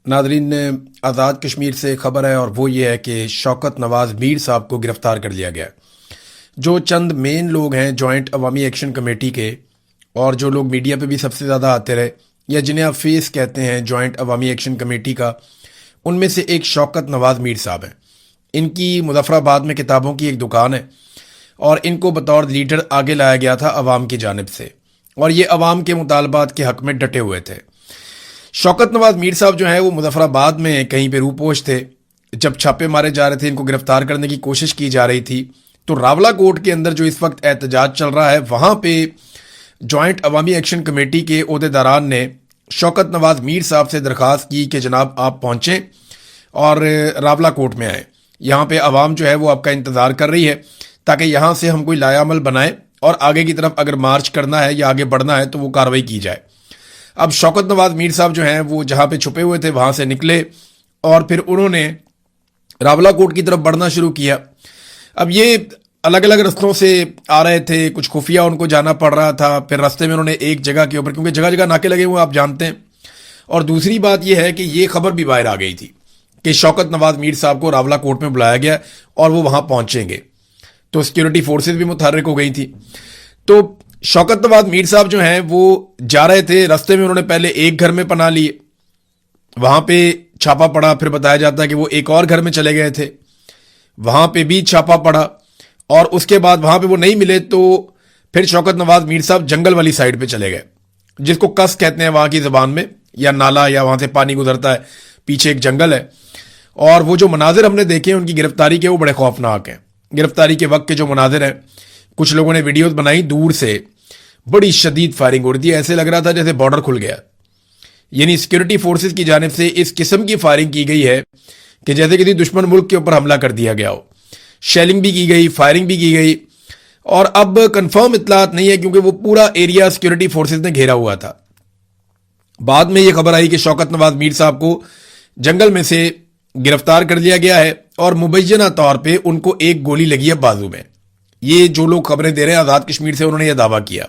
ناظرین، آزاد کشمیر سے خبر ہے اور وہ یہ ہے کہ شوکت نواز میر صاحب کو گرفتار کر لیا گیا۔ جو چند مین لوگ ہیں جوائنٹ عوامی ایکشن کمیٹی کے، اور جو لوگ میڈیا پہ بھی سب سے زیادہ آتے رہے یا جنہیں آپ فیس کہتے ہیں جوائنٹ عوامی ایکشن کمیٹی کا، ان میں سے ایک شوکت نواز میر صاحب ہیں۔ ان کی مظفر آباد میں کتابوں کی ایک دکان ہے اور ان کو بطور لیڈر آگے لایا گیا تھا عوام کی جانب سے، اور یہ عوام کے مطالبات کے حق میں ڈٹے ہوئے تھے۔ شوکت نواز میر صاحب جو ہیں وہ مظفر آباد میں کہیں پہ روپوش تھے۔ جب چھاپے مارے جا رہے تھے، ان کو گرفتار کرنے کی کوشش کی جا رہی تھی، تو راولہ کوٹ کے اندر جو اس وقت احتجاج چل رہا ہے، وہاں پہ جوائنٹ عوامی ایکشن کمیٹی کے عہدیداران نے شوکت نواز میر صاحب سے درخواست کی کہ جناب آپ پہنچیں اور راولہ کوٹ میں آئیں، یہاں پہ عوام جو ہے وہ آپ کا انتظار کر رہی ہے تاکہ یہاں سے ہم کوئی لایا عمل بنائیں اور آگے کی طرف اگر مارچ کرنا ہے یا آگے بڑھنا ہے تو وہ کارروائی کی جائے۔ اب شوکت نواز میر صاحب جو ہیں وہ جہاں پہ چھپے ہوئے تھے وہاں سے نکلے اور پھر انہوں نے راولہ کوٹ کی طرف بڑھنا شروع کیا۔ اب یہ الگ الگ رستوں سے آ رہے تھے، کچھ خفیہ ان کو جانا پڑ رہا تھا، پھر رستے میں انہوں نے ایک جگہ کے اوپر، کیونکہ جگہ جگہ ناکے لگے ہوئے آپ جانتے ہیں، اور دوسری بات یہ ہے کہ یہ خبر بھی باہر آ گئی تھی کہ شوکت نواز میر صاحب کو راولہ کوٹ میں بلایا گیا اور وہ وہاں پہنچیں گے، تو سیکیورٹی فورسز بھی متحرک ہو گئی تھی۔ تو شوکت نواز میر صاحب جو ہیں وہ جا رہے تھے، رستے میں انہوں نے پہلے ایک گھر میں پناہ لیے، وہاں پہ چھاپا پڑا، پھر بتایا جاتا ہے کہ وہ ایک اور گھر میں چلے گئے تھے، وہاں پہ بھی چھاپا پڑا، اور اس کے بعد وہاں پہ وہ نہیں ملے تو پھر شوکت نواز میر صاحب جنگل والی سائڈ پہ چلے گئے، جس کو کس کہتے ہیں وہاں کی زبان میں، یا نالا، یا وہاں سے پانی گزرتا ہے، پیچھے ایک جنگل ہے۔ اور وہ جو مناظر ہم نے دیکھے ان کی گرفتاری کے، وہ بڑے خوفناک ہیں۔ گرفتاری کے وقت کے جو مناظر ہیں، کچھ لوگوں نے ویڈیوز بنائی، دور سے بڑی شدید فائرنگ ہو رہی تھی، ایسے لگ رہا تھا جیسے بارڈر کھل گیا، یعنی سیکیورٹی فورسز کی جانب سے اس قسم کی فائرنگ کی گئی ہے کہ جیسے کسی دشمن ملک کے اوپر حملہ کر دیا گیا ہو۔ شیلنگ بھی کی گئی، فائرنگ بھی کی گئی، اور اب کنفرم اطلاعات نہیں ہے کیونکہ وہ پورا ایریا سیکیورٹی فورسز نے گھیرا ہوا تھا۔ بعد میں یہ خبر آئی کہ شوکت نواز میر صاحب کو جنگل میں سے گرفتار کر لیا گیا ہے اور مبینہ طور پہ ان کو ایک گولی لگی ہے بازو میں۔ یہ جو لوگ خبریں دے رہے ہیں آزاد کشمیر سے، انہوں نے یہ دعویٰ کیا۔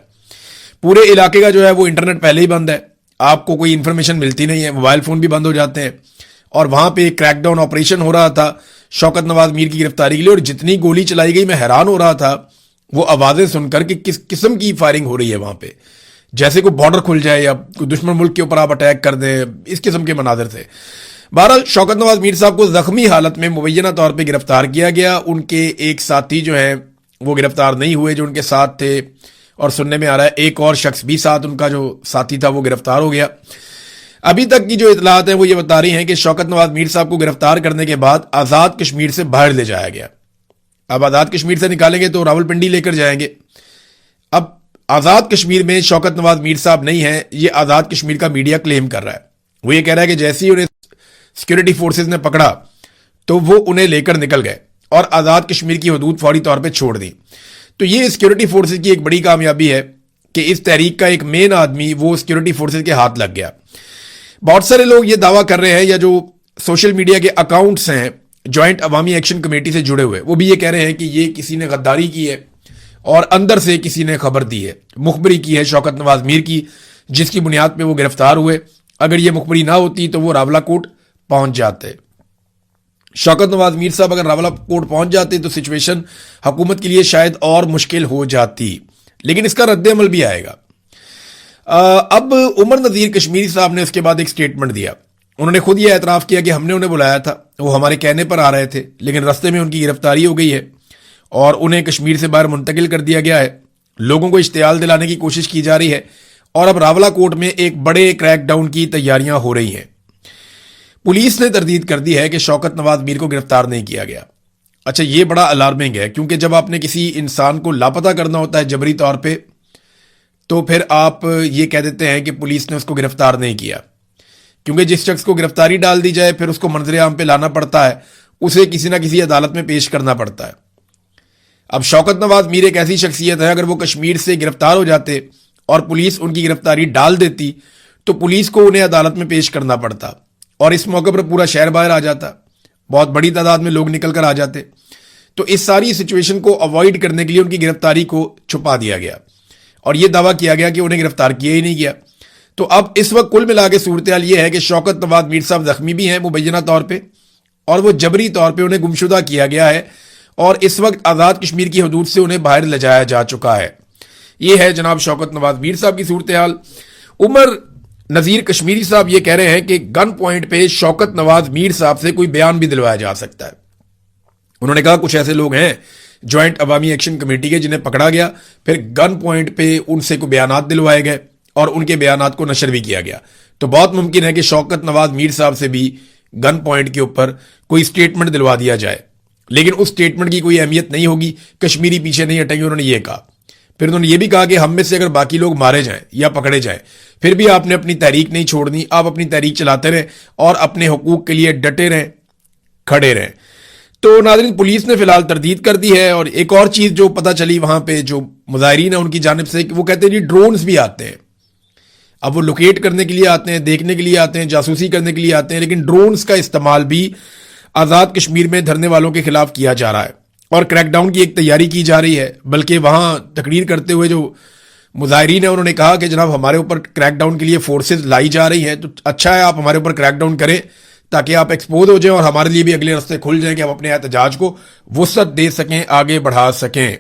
پورے علاقے کا جو ہے وہ انٹرنیٹ پہلے ہی بند ہے، آپ کو کوئی انفارمیشن ملتی نہیں ہے، موبائل فون بھی بند ہو جاتے ہیں، اور وہاں پہ ایک کریک ڈاؤن آپریشن ہو رہا تھا شوکت نواز میر کی گرفتاری کے لیے، اور جتنی گولی چلائی گئی میں حیران ہو رہا تھا وہ آوازیں سن کر کہ کس قسم کی فائرنگ ہو رہی ہے وہاں پہ، جیسے کوئی بارڈر کھل جائے یا کوئی دشمن ملک کے اوپر آپ اٹیک کر دیں، اس قسم کے مناظر تھے۔ بہرحال شوکت نواز میر صاحب کو زخمی حالت میں مبینہ طور پہ گرفتار کیا گیا۔ ان کے ایک ساتھی جو ہیں وہ گرفتار نہیں ہوئے جو ان کے ساتھ تھے، اور سننے میں آ رہا ہے ایک اور شخص بھی ساتھ ان کا جو ساتھی تھا وہ گرفتار ہو گیا۔ ابھی تک کی جو اطلاعات ہیں وہ یہ بتا رہی ہیں کہ شوکت نواز میر صاحب کو گرفتار کرنے کے بعد آزاد کشمیر سے باہر لے جایا گیا۔ اب آزاد کشمیر سے نکالیں گے تو راولپنڈی لے کر جائیں گے۔ اب آزاد کشمیر میں شوکت نواز میر صاحب نہیں ہیں، یہ آزاد کشمیر کا میڈیا کلیم کر رہا ہے۔ وہ یہ کہہ رہا ہے کہ جیسے ہی انہیں سیکیورٹی فورسز نے پکڑا تو وہ انہیں لے کر نکل گئے اور آزاد کشمیر کی حدود فوری طور پہ چھوڑ دی۔ تو یہ سیکیورٹی فورسز کی ایک بڑی کامیابی ہے کہ اس تحریک کا ایک مین آدمی وہ سیکیورٹی فورسز کے ہاتھ لگ گیا۔ بہت سارے لوگ یہ دعویٰ کر رہے ہیں، یا جو سوشل میڈیا کے اکاؤنٹس ہیں جوائنٹ عوامی ایکشن کمیٹی سے جڑے ہوئے، وہ بھی یہ کہہ رہے ہیں کہ یہ کسی نے غداری کی ہے اور اندر سے کسی نے خبر دی ہے، مخبری کی ہے شوکت نواز میر کی، جس کی بنیاد پہ وہ گرفتار ہوئے۔ اگر یہ مخبری نہ ہوتی تو وہ راولہ کوٹ پہنچ جاتے۔ شوکت نواز میر صاحب اگر راولہ کوٹ پہنچ جاتے تو سچویشن حکومت کے لیے شاید اور مشکل ہو جاتی، لیکن اس کا رد عمل بھی آئے گا۔ اب عمر نذیر کشمیری صاحب نے اس کے بعد ایک سٹیٹمنٹ دیا۔ انہوں نے خود یہ اعتراف کیا کہ ہم نے انہیں بلایا تھا، وہ ہمارے کہنے پر آ رہے تھے، لیکن رستے میں ان کی گرفتاری ہو گئی ہے اور انہیں کشمیر سے باہر منتقل کر دیا گیا ہے۔ لوگوں کو اشتعال دلانے کی کوشش کی جا رہی ہے اور اب راولہ کوٹ میں ایک بڑے کریک ڈاؤن کی تیاریاں ہو رہی ہیں۔ پولیس نے تردید کر دی ہے کہ شوکت نواز میر کو گرفتار نہیں کیا گیا۔ اچھا، یہ بڑا الارمنگ ہے، کیونکہ جب آپ نے کسی انسان کو لاپتہ کرنا ہوتا ہے جبری طور پہ، تو پھر آپ یہ کہہ دیتے ہیں کہ پولیس نے اس کو گرفتار نہیں کیا، کیونکہ جس شخص کو گرفتاری ڈال دی جائے پھر اس کو منظر عام پہ لانا پڑتا ہے، اسے کسی نہ کسی عدالت میں پیش کرنا پڑتا ہے۔ اب شوکت نواز میر ایک ایسی شخصیت ہے، اگر وہ کشمیر سے گرفتار ہو جاتے اور پولیس ان کی گرفتاری ڈال دیتی تو پولیس کو انہیں عدالت میں پیش کرنا پڑتا، اور اس موقع پر پورا شہر باہر آ جاتا، بہت بڑی تعداد میں لوگ نکل کر آ جاتے۔ تو اس ساری سچویشن کو اوائڈ کرنے کے لیے ان کی گرفتاری کو چھپا دیا گیا اور یہ دعویٰ کیا گیا کہ انہیں گرفتار کیا ہی نہیں گیا۔ تو اب اس وقت کل ملا کے صورتحال یہ ہے کہ شوکت نواز میر صاحب زخمی بھی ہیں مبینہ طور پہ، اور وہ جبری طور پہ انہیں گمشدہ کیا گیا ہے، اور اس وقت آزاد کشمیر کی حدود سے انہیں باہر لے جایا جا چکا ہے۔ یہ ہے جناب شوکت نواز میر صاحب کی صورتحال۔ عمر نذیر کشمیری صاحب یہ کہہ رہے ہیں کہ گن پوائنٹ پہ شوکت نواز میر صاحب سے کوئی بیان بھی دلوایا جا سکتا ہے۔ انہوں نے کہا کچھ ایسے لوگ ہیں جوائنٹ عوامی ایکشن کمیٹی کے جنہیں پکڑا گیا، پھر گن پوائنٹ پہ ان سے کوئی بیانات دلوائے گئے اور ان کے بیانات کو نشر بھی کیا گیا، تو بہت ممکن ہے کہ شوکت نواز میر صاحب سے بھی گن پوائنٹ کے اوپر کوئی سٹیٹمنٹ دلوا دیا جائے، لیکن اس سٹیٹمنٹ کی کوئی اہمیت نہیں ہوگی، کشمیری پیچھے نہیں ہٹیں گے، انہوں نے یہ کہا۔ پھر انہوں نے یہ بھی کہا کہ ہم میں سے اگر باقی لوگ مارے جائیں یا پکڑے جائیں پھر بھی آپ نے اپنی تحریک نہیں چھوڑنی، آپ اپنی تحریک چلاتے رہیں اور اپنے حقوق کے لیے ڈٹے رہیں، کھڑے رہیں۔ تو ناظرین، پولیس نے فی الحال تردید کر دی ہے، اور ایک اور چیز جو پتہ چلی وہاں پہ جو مظاہرین ہیں ان کی جانب سے، کہ وہ کہتے ہیں جی ڈرونز بھی آتے ہیں۔ اب وہ لوکیٹ کرنے کے لیے آتے ہیں، دیکھنے کے لیے آتے ہیں، جاسوسی کرنے کے لیے آتے ہیں، لیکن ڈرونز کا استعمال بھی آزاد کشمیر میں دھرنے والوں کے خلاف کیا جا رہا ہے، اور کریک ڈاؤن کی ایک تیاری کی جا رہی ہے۔ بلکہ وہاں تقریر کرتے ہوئے جو مظاہرین ہیں انہوں نے کہا کہ جناب ہمارے اوپر کریک ڈاؤن کے لیے فورسز لائی جا رہی ہیں، تو اچھا ہے آپ ہمارے اوپر کریک ڈاؤن کریں تاکہ آپ ایکسپوز ہو جائیں اور ہمارے لیے بھی اگلے راستے کھل جائیں کہ ہم اپنے احتجاج کو وسعت دے سکیں، آگے بڑھا سکیں۔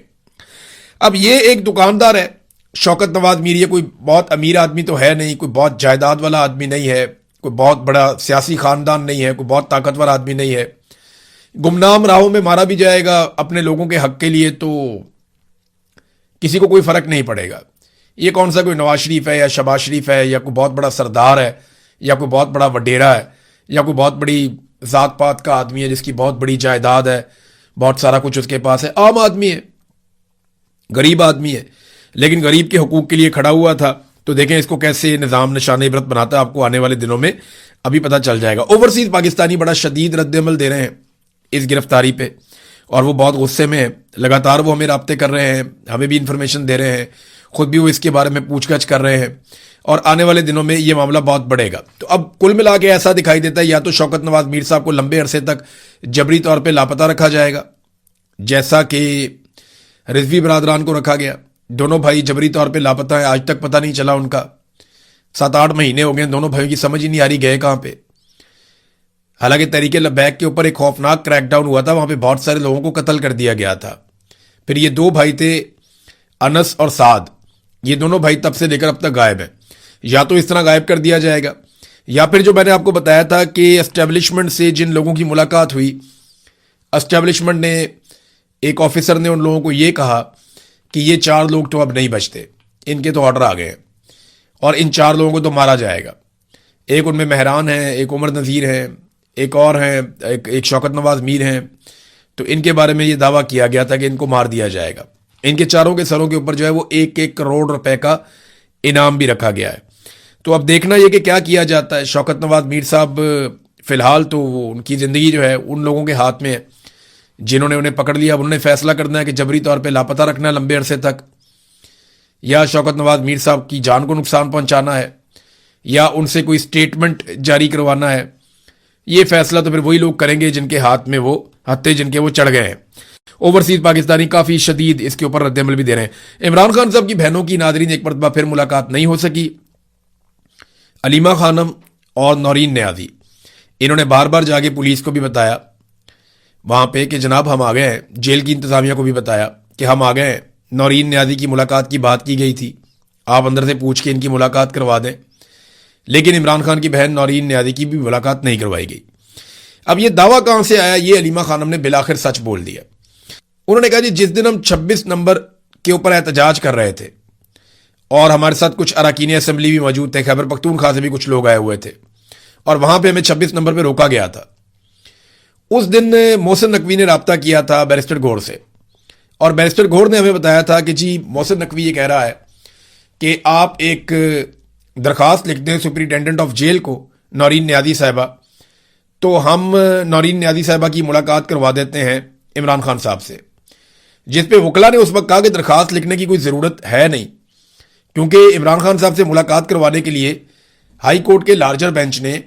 اب یہ ایک دکاندار ہے شوکت نواز میر، یہ کوئی بہت امیر آدمی تو ہے نہیں، کوئی بہت جائیداد والا آدمی نہیں ہے، کوئی بہت بڑا سیاسی خاندان نہیں ہے، کوئی بہت طاقتور آدمی نہیں ہے۔ گمنام راہوں میں مارا بھی جائے گا اپنے لوگوں کے حق کے لیے تو کسی کو کوئی فرق نہیں پڑے گا۔ یہ کون سا کوئی نواز شریف ہے یا شہباز شریف ہے یا کوئی بہت بڑا سردار ہے یا کوئی بہت بڑا وڈیرا ہے یا کوئی بہت بڑی ذات پات کا آدمی ہے جس کی بہت بڑی جائیداد ہے، بہت سارا کچھ اس کے پاس ہے۔ عام آدمی ہے، غریب آدمی ہے، لیکن غریب کے حقوق کے لیے کھڑا ہوا تھا۔ تو دیکھیں اس کو کیسے نظام نشان عبرت بناتا ہے، آپ کو آنے والے دنوں میں ابھی پتہ چل جائے گا۔ اوورسیز پاکستانی بڑا شدید رد عمل دے رہے ہیں اس گرفتاری پہ، اور وہ بہت غصے میں ہیں، لگاتار وہ ہمیں رابطے کر رہے ہیں، ہمیں بھی انفارمیشن دے رہے ہیں، خود بھی وہ اس کے بارے میں پوچھ گچھ کر رہے ہیں، اور آنے والے دنوں میں یہ معاملہ بہت بڑھے گا۔ تو اب کل ملا کے ایسا دکھائی دیتا ہے یا تو شوکت نواز میر صاحب کو لمبے عرصے تک جبری طور پہ لاپتہ رکھا جائے گا، جیسا کہ رضوی برادران کو رکھا گیا۔ دونوں بھائی جبری طور پہ لاپتہ ہیں، آج تک پتہ نہیں چلا ان کا، 7-8 مہینے ہو گئے، دونوں بھائیوں کی سمجھ ہی نہیں آ رہی گئے کہاں پہ۔ حالانکہ تحریک لبیک کے اوپر ایک خوفناک کریک ڈاؤن ہوا تھا، وہاں پہ بہت سارے لوگوں کو قتل کر دیا گیا تھا۔ پھر یہ 2 بھائی تھے، انس اور سعد، یہ دونوں بھائی تب سے لے کر اب تک غائب ہیں۔ یا تو اس طرح غائب کر دیا جائے گا، یا پھر جو میں نے آپ کو بتایا تھا کہ اسٹیبلشمنٹ سے جن لوگوں کی ملاقات ہوئی، اسٹیبلشمنٹ نے، ایک آفیسر نے ان لوگوں کو یہ کہا کہ یہ 4 لوگ تو اب نہیں بچتے، ان کے تو آرڈر آ گئے ہیں اور ان 4 لوگوں کو تو مارا جائے گا۔ ایک ان میں مہران ہیں، ایک عمر نذیر ہیں، ایک اور ہیں، ایک شوکت نواز میر ہیں۔ تو ان کے بارے میں یہ دعویٰ کیا گیا تھا کہ ان کو مار دیا جائے گا۔ ان کے 4 کے سروں کے اوپر جو ہے وہ 1-1 کروڑ روپے کا انعام بھی رکھا گیا ہے۔ تو اب دیکھنا یہ کہ کیا کیا جاتا ہے۔ شوکت نواز میر صاحب فی الحال تو ان کی زندگی جو ہے ان لوگوں کے ہاتھ میں ہے جنہوں نے انہیں پکڑ لیا۔ اب انہوں نے فیصلہ کرنا ہے کہ جبری طور پہ لاپتہ رکھنا ہے لمبے عرصے تک، یا شوکت نواز میر صاحب کی جان کو نقصان پہنچانا ہے، یا ان سے کوئی سٹیٹمنٹ جاری کروانا ہے۔ یہ فیصلہ تو پھر وہی لوگ کریں گے جن کے ہاتھ میں وہ ہتھے، جن کے وہ چڑھ گئے ہیں۔ اوورسیز پاکستانی کافی شدید اس کے اوپر رد عمل بھی دے رہے ہیں۔ عمران خان صاحب کی بہنوں کی ناظرین ایک مرتبہ پھر ملاقات نہیں ہو سکی، علیمہ خانم اور نورین نیازی۔ انہوں نے بار بار جا کے پولیس کو بھی بتایا وہاں پہ کہ جناب ہم آ گئے ہیں، جیل کی انتظامیہ کو بھی بتایا کہ ہم آ گئے ہیں، نورین نیازی کی ملاقات کی بات کی گئی تھی، آپ اندر سے پوچھ کے ان کی ملاقات کروا دیں۔ لیکن عمران خان کی بہن نورین نیازی کی بھی ملاقات نہیں کروائی گئی۔ اب یہ دعویٰ کہاں سے آیا؟ یہ علیمہ خانم نے بالآخر سچ بول دیا۔ انہوں نے کہا جی جس دن ہم 26 نمبر کے اوپر احتجاج کر رہے تھے اور ہمارے ساتھ کچھ اراکین اسمبلی بھی موجود تھے، خیبر پختونخوا سے بھی کچھ لوگ آئے ہوئے تھے، اور وہاں پہ ہمیں 26 نمبر پہ روکا گیا تھا۔ اس دن محسن نقوی نے رابطہ کیا تھا بیرسٹر گور سے، اور بیرسٹر گور نے ہمیں بتایا تھا کہ جی محسن نقوی یہ کہہ رہا ہے کہ آپ ایک درخواست لکھ دیں سپرنٹینڈنٹ آف جیل کو، نورین نیازی صاحبہ، تو ہم نورین نیازی صاحبہ کی ملاقات کروا دیتے ہیں عمران خان صاحب سے۔ جس پہ وکلا نے اس وقت کہا کہ درخواست لکھنے کی کوئی ضرورت ہے نہیں، کیونکہ عمران خان صاحب سے ملاقات کروانے کے لیے ہائی کورٹ کے لارجر بینچ نے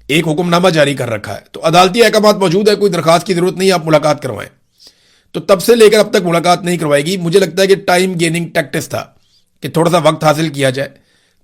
ایک حکم نامہ جاری کر رکھا ہے، تو عدالتی احکامات موجود ہے، کوئی درخواست کی ضرورت نہیں، آپ ملاقات کروائیں۔ تو تب سے لے کر اب تک ملاقات نہیں کروائے گی۔ مجھے لگتا ہے کہ ٹائم گیننگ ٹیکٹس تھا کہ تھوڑا سا وقت حاصل کیا جائے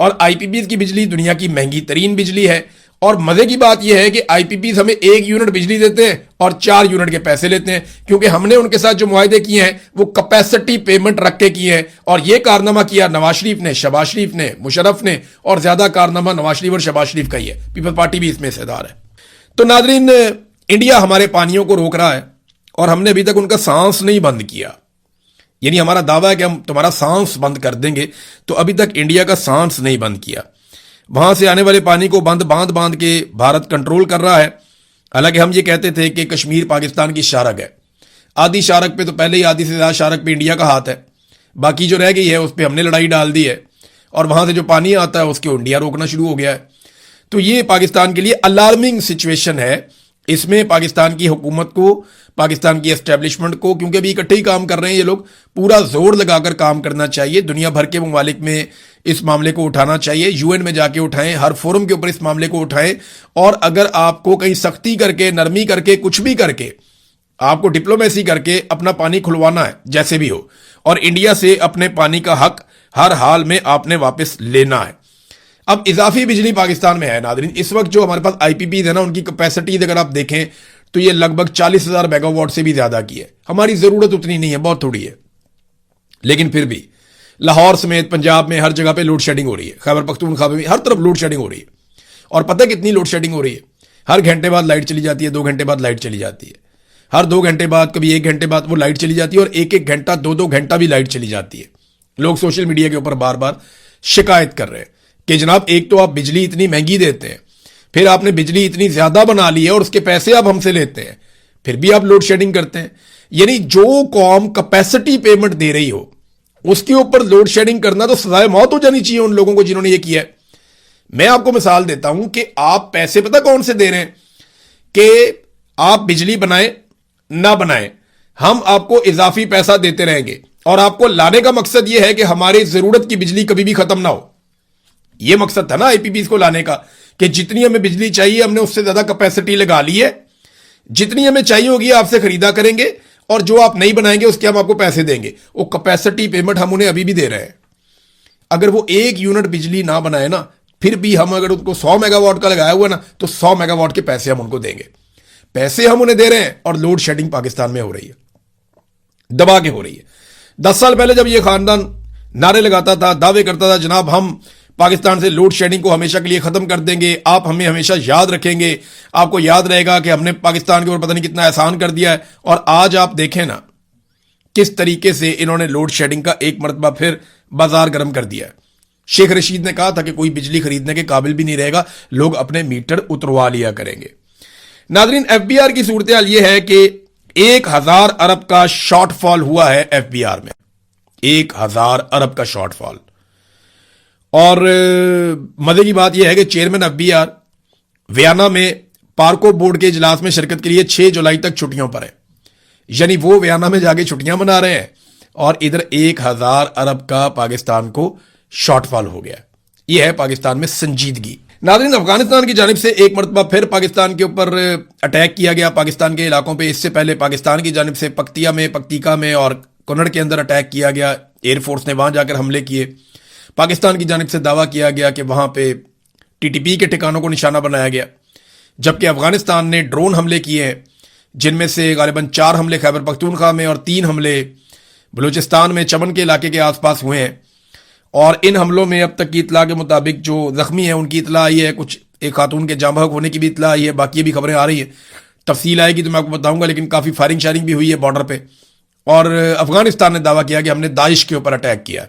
اور آئی پی پیز کی بجلی دنیا کی مہنگی ترین بجلی ہے. اور مزے کی بات یہ ہے کہ آئی پی پیز ہمیں 1 یونٹ بجلی دیتے ہیں اور 4 یونٹ کے پیسے لیتے ہیں, کیونکہ ہم نے ان کے ساتھ جو معاہدے کیے ہیں وہ کیپیسٹی پیمنٹ رکھ کے کیے ہیں. اور یہ کارنامہ کیا نواز شریف نے, شہباز شریف نے, مشرف نے, اور زیادہ کارنامہ نواز شریف اور شہباز شریف کا ہی ہے. پیپل پارٹی بھی اس میں حصہ دار ہے. تو ناظرین, انڈیا ہمارے پانیوں کو روک رہا ہے اور ہم نے ابھی تک ان کا سانس نہیں بند کیا. یعنی ہمارا دعویٰ ہے کہ ہم تمہارا سانس بند کر دیں گے, تو ابھی تک انڈیا کا سانس نہیں بند کیا. وہاں سے آنے والے پانی کو باندھ کے بھارت کنٹرول کر رہا ہے. حالانکہ ہم یہ کہتے تھے کہ کشمیر پاکستان کی شارک ہے. آدھی شارک پہ تو پہلے ہی آدھی سے زیادہ شارک پہ انڈیا کا ہاتھ ہے. باقی جو رہ گئی ہے اس پہ ہم نے لڑائی ڈال دی ہے, اور وہاں سے جو پانی آتا ہے اس کو انڈیا روکنا شروع ہو گیا ہے. تو یہ پاکستان کے لیے الارمنگ سچویشن ہے. اس میں پاکستان کی حکومت کو, پاکستان کی اسٹیبلشمنٹ کو, کیونکہ ابھی اکٹھے ہی کام کر رہے ہیں یہ لوگ, پورا زور لگا کر کام کرنا چاہیے. دنیا بھر کے ممالک میں اس معاملے کو اٹھانا چاہیے. یو این میں جا کے اٹھائیں, ہر فورم کے اوپر اس معاملے کو اٹھائیں. اور اگر آپ کو کہیں سختی کر کے, نرمی کر کے, کچھ بھی کر کے, آپ کو ڈپلومیسی کر کے اپنا پانی کھلوانا ہے جیسے بھی ہو, اور انڈیا سے اپنے پانی کا حق ہر حال میں آپ نے واپس لینا ہے. اب اضافی بجلی پاکستان میں ہے ناظرین. اس وقت جو ہمارے پاس آئی پی پیز ہے نا, ان کی کیپیسٹی اگر آپ دیکھیں تو یہ لگ بھگ 40,000 میگا واٹ سے بھی زیادہ کی ہے. ہماری ضرورت اتنی نہیں ہے, بہت تھوڑی ہے. لیکن پھر بھی لاہور سمیت پنجاب میں ہر جگہ پہ لوڈ شیڈنگ ہو رہی ہے. خیبر پختونخوا میں ہر طرف لوڈ شیڈنگ ہو رہی ہے. اور پتہ کتنی لوڈ شیڈنگ ہو رہی ہے؟ ہر گھنٹے بعد لائٹ چلی جاتی ہے, 2 گھنٹے بعد لائٹ چلی جاتی ہے, ہر 2 گھنٹے بعد, کبھی 1 گھنٹے بعد وہ لائٹ چلی جاتی ہے, اور 1 گھنٹہ 2 گھنٹہ بھی لائٹ چلی جاتی ہے. لوگ سوشل میڈیا کے اوپر بار بار شکایت کر رہے ہیں کہ جناب ایک تو آپ بجلی اتنی مہنگی دیتے ہیں, پھر آپ نے بجلی اتنی زیادہ بنا لی ہے اور اس کے پیسے آپ ہم سے لیتے ہیں, پھر بھی آپ لوڈ شیڈنگ کرتے ہیں. یعنی جو قوم کیپیسٹی پیمنٹ دے رہی ہو اس کے اوپر لوڈ شیڈنگ کرنا تو سزائے موت ہو جانی چاہیے ان لوگوں کو جنہوں نے یہ کیا ہے. میں آپ کو مثال دیتا ہوں کہ آپ پیسے پتہ کون سے دے رہے ہیں, کہ آپ بجلی بنائیں نہ بنائیں, ہم آپ کو اضافی پیسہ دیتے رہیں گے, اور آپ کو لانے کا مقصد یہ ہے کہ ہماری ضرورت کی بجلی کبھی بھی ختم نہ ہو. یہ مقصد تھا نا آئی پی پیز کو لانے کا, کہ جتنی ہمیں بجلی چاہیے ہم نے اس سے زیادہ کیپیسٹی لگا لی ہے, جتنی ہمیں چاہیے ہوگی آپ سے خریدا کریں گے, اور جو آپ نہیں بنائیں گے اس کے ہم آپ کو پیسے دیں گے. وہ کیپیسٹی پیمنٹ ہم انہیں ابھی بھی دے رہے ہیں. اگر وہ 1 یونٹ بجلی نہ بنائے نا, پھر بھی ہم اگر ان کو 100 میگا واٹ کا لگایا ہوا نا, تو 100 میگا واٹ کے پیسے ہم ان کو دیں گے. پیسے ہم انہیں دے رہے ہیں, اور لوڈ شیڈنگ پاکستان میں ہو رہی ہے, دبا کے ہو رہی ہے. 10 سال پہلے جب یہ خاندان نعرے لگاتا تھا, دعوے کرتا تھا, جناب ہم پاکستان سے لوڈ شیڈنگ کو ہمیشہ کے لیے ختم کر دیں گے, آپ ہمیں ہمیشہ یاد رکھیں گے, آپ کو یاد رہے گا کہ ہم نے پاکستان کے اوپر پتہ نہیں کتنا احسان کر دیا ہے. اور آج آپ دیکھیں نا کس طریقے سے انہوں نے لوڈ شیڈنگ کا ایک مرتبہ پھر بازار گرم کر دیا ہے. شیخ رشید نے کہا تھا کہ کوئی بجلی خریدنے کے قابل بھی نہیں رہے گا, لوگ اپنے میٹر اتروا لیا کریں گے. ناظرین, ایف بی آر کی صورتحال یہ ہے کہ 1,000 ارب کا شارٹ فال ہوا ہے ایف بی آر میں, 1,000 ارب کا شارٹ فال. اور مزے کی بات یہ ہے کہ chairman F B R Vienna میں پارکو بورڈ کے اجلاس میں شرکت کے لیے 6 جولائی تک چھٹیوں پر ہے. یعنی وہ ویانا میں جا کے چھٹیاں منا رہے ہیں, اور ادھر 1,000 ارب کا پاکستان کو شارٹ فال ہو گیا. یہ ہے پاکستان میں سنجیدگی. ناظرین, افغانستان کی جانب سے ایک مرتبہ پھر پاکستان کے اوپر اٹیک کیا گیا, پاکستان کے علاقوں پہ. اس سے پہلے پاکستان کی جانب سے پکتیکا میں اور کنڑ کے اندر اٹیک کیا گیا. ایئر فورس نے وہاں جا کر حملے کیے. پاکستان کی جانب سے دعویٰ کیا گیا کہ وہاں پہ ٹی ٹی پی کے ٹھکانوں کو نشانہ بنایا گیا, جبکہ افغانستان نے ڈرون حملے کیے ہیں, جن میں سے غالباً 4 حملے خیبر پختونخوا میں اور 3 حملے بلوچستان میں چمن کے علاقے کے آس پاس ہوئے ہیں. اور ان حملوں میں اب تک کی اطلاع کے مطابق جو زخمی ہیں ان کی اطلاع آئی ہے, کچھ ایک خاتون کے جاں بحق ہونے کی بھی اطلاع آئی ہے. باقی بھی خبریں آ رہی ہیں, تفصیل آئے گی تو میں آپ کو بتاؤں گا. لیکن کافی فائرنگ شائرنگ بھی ہوئی ہے بارڈر پہ, اور افغانستان نے دعویٰ کیا کہ ہم نے داعش کے اوپر اٹیک کیا.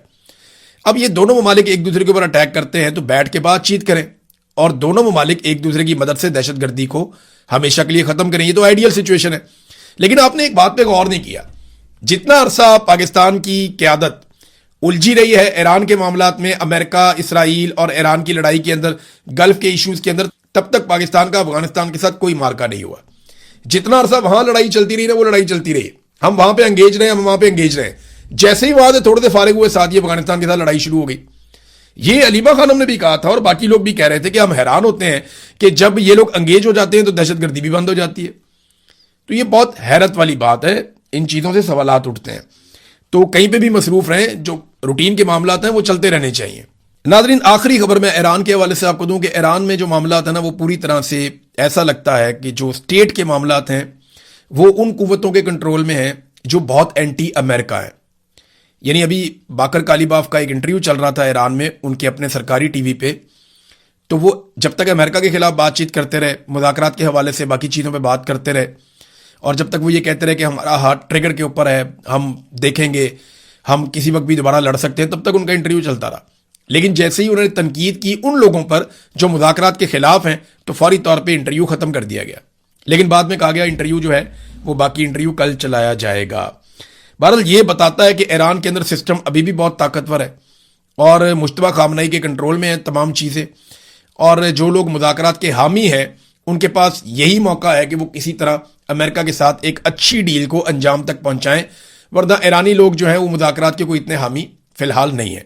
اب یہ دونوں ممالک ایک دوسرے کے اوپر اٹیک کرتے ہیں تو بیٹھ کے بات چیت کریں, اور دونوں ممالک ایک دوسرے کی مدد سے دہشت گردی کو ہمیشہ کے لیے ختم کریں. یہ تو آئیڈیل سچویشن ہے. لیکن آپ نے ایک بات پہ غور نہیں کیا, جتنا عرصہ پاکستان کی قیادت الجھی رہی ہے ایران کے معاملات میں, امریکہ, اسرائیل اور ایران کی لڑائی کے اندر, گلف کے ایشوز کے اندر, تب تک پاکستان کا افغانستان کے ساتھ کوئی مارکا نہیں ہوا. جتنا عرصہ وہاں لڑائی چلتی رہی نا, وہ لڑائی چلتی رہی, ہم وہاں پہ انگیج رہے, ہم وہاں پہ انگیج رہے. جیسے ہی وہاں سے تھوڑے سے فارغ ہوئے, ساتھ ہی افغانستان کے ساتھ لڑائی شروع ہو گئی. یہ علیمہ خانم نے بھی کہا تھا, اور باقی لوگ بھی کہہ رہے تھے کہ ہم حیران ہوتے ہیں کہ جب یہ لوگ انگیج ہو جاتے ہیں تو دہشت گردی بھی بند ہو جاتی ہے. تو یہ بہت حیرت والی بات ہے, ان چیزوں سے سوالات اٹھتے ہیں. تو کہیں پہ بھی مصروف رہیں, جو روٹین کے معاملات ہیں وہ چلتے رہنے چاہیے. ناظرین آخری خبر میں ایران کے حوالے سے آپ کو دوں کہ ایران میں جو معاملات ہیں نا وہ پوری طرح سے ایسا لگتا ہے کہ جو اسٹیٹ کے معاملات ہیں وہ ان قوتوں کے کنٹرول میں ہیں جو بہت اینٹی امریکہ ہیں. یعنی ابھی باقر کالیباف کا ایک انٹرویو چل رہا تھا ایران میں ان کے اپنے سرکاری ٹی وی پہ, تو وہ جب تک امریکہ کے خلاف بات چیت کرتے رہے, مذاکرات کے حوالے سے باقی چیزوں پہ بات کرتے رہے, اور جب تک وہ یہ کہتے رہے کہ ہمارا ہاتھ ٹریگر کے اوپر ہے, ہم دیکھیں گے, ہم کسی وقت بھی دوبارہ لڑ سکتے ہیں, تب تک ان کا انٹرویو چلتا رہا. لیکن جیسے ہی انہوں نے تنقید کی ان لوگوں پر جو مذاکرات کے خلاف ہیں تو فوری طور پہ انٹرویو ختم کر دیا گیا. لیکن بعد میں کہا گیا انٹرویو جو ہے وہ باقی انٹرویو کل چلایا جائے گا. بہرحال یہ بتاتا ہے کہ ایران کے اندر سسٹم ابھی بھی بہت طاقتور ہے اور مجتبیٰ خامنہئی کے کنٹرول میں ہیں تمام چیزیں, اور جو لوگ مذاکرات کے حامی ہیں ان کے پاس یہی موقع ہے کہ وہ کسی طرح امریکہ کے ساتھ ایک اچھی ڈیل کو انجام تک پہنچائیں, ورنہ ایرانی لوگ جو ہیں وہ مذاکرات کے کوئی اتنے حامی فی الحال نہیں ہیں.